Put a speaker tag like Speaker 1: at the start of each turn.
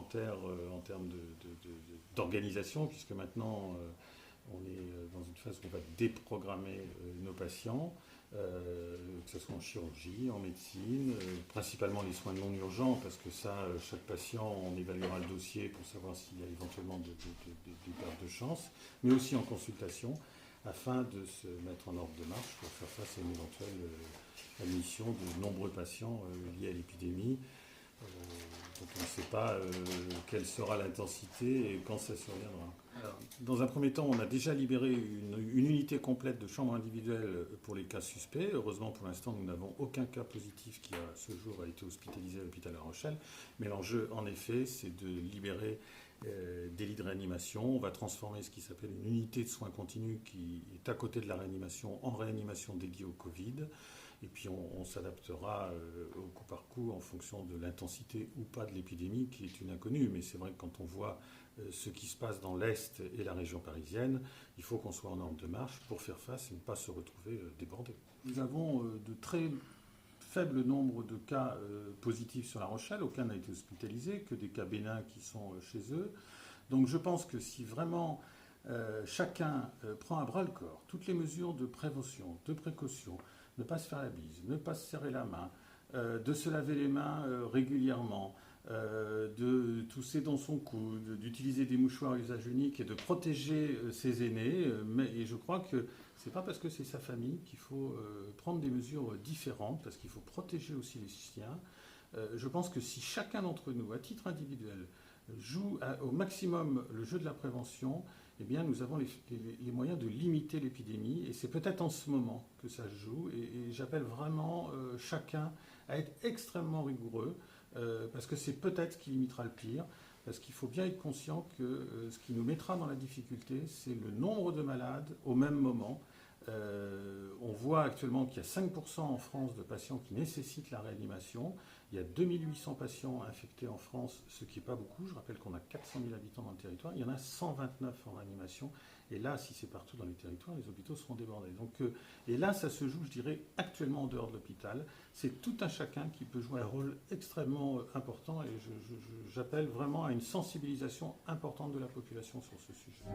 Speaker 1: supplémentaire en termes d'organisation, puisque maintenant on est dans une phase où on va déprogrammer nos patients, que ce soit en chirurgie, en médecine, principalement les soins non urgents, parce que ça, chaque patient, on évaluera le dossier pour savoir s'il y a éventuellement des pertes de chance, mais aussi en consultation, afin de se mettre en ordre de marche pour faire face à une éventuelle admission de nombreux patients liés à l'épidémie. Donc on ne sait pas quelle sera l'intensité et quand ça surviendra. Alors, dans un premier temps, on a déjà libéré une unité complète de chambres individuelles pour les cas suspects. Heureusement, pour l'instant, nous n'avons aucun cas positif qui, à ce jour, a été hospitalisé à l'hôpital La Rochelle. Mais l'enjeu, en effet, c'est de libérer des lits de réanimation. On va transformer ce qui s'appelle une unité de soins continus qui est à côté de la réanimation en réanimation dédiée au Covid. Et puis on s'adaptera au coup par coup en fonction de l'intensité ou pas de l'épidémie, qui est une inconnue. Mais c'est vrai que quand on voit ce qui se passe dans l'Est et la région parisienne, il faut qu'on soit en ordre de marche pour faire face et ne pas se retrouver débordé. Nous avons de très faible nombre de cas positifs sur La Rochelle. Aucun n'a été hospitalisé, que des cas bénins qui sont chez eux. Donc je pense que si vraiment chacun prend à bras le corps toutes les mesures de prévention, de précaution, ne pas se faire la bise, ne pas se serrer la main, de se laver les mains régulièrement, de tousser dans son coude, d'utiliser des mouchoirs à usage unique et de protéger ses aînés. Et je crois que ce n'est pas parce que c'est sa famille qu'il faut prendre des mesures différentes, parce qu'il faut protéger aussi les siens. Je pense que si chacun d'entre nous, à titre individuel, joue au maximum le jeu de la prévention, eh bien, nous avons les moyens de limiter l'épidémie. Et c'est peut-être en ce moment que ça se joue. Et j'appelle vraiment chacun à être extrêmement rigoureux, parce que c'est peut-être ce qui limitera le pire. Parce qu'il faut bien être conscient que ce qui nous mettra dans la difficulté, c'est le nombre de malades au même moment. On voit actuellement qu'il y a 5% en France de patients qui nécessitent la réanimation. Il y a 2800 patients infectés en France, ce qui n'est pas beaucoup. Je rappelle qu'on a 400 000 habitants dans le territoire. Il y en a 129 en réanimation. Et là, si c'est partout dans les territoires, les hôpitaux seront débordés. Donc, et là, ça se joue, je dirais, actuellement en dehors de l'hôpital. C'est tout un chacun qui peut jouer un rôle extrêmement important. Et j'appelle vraiment à une sensibilisation importante de la population sur ce sujet.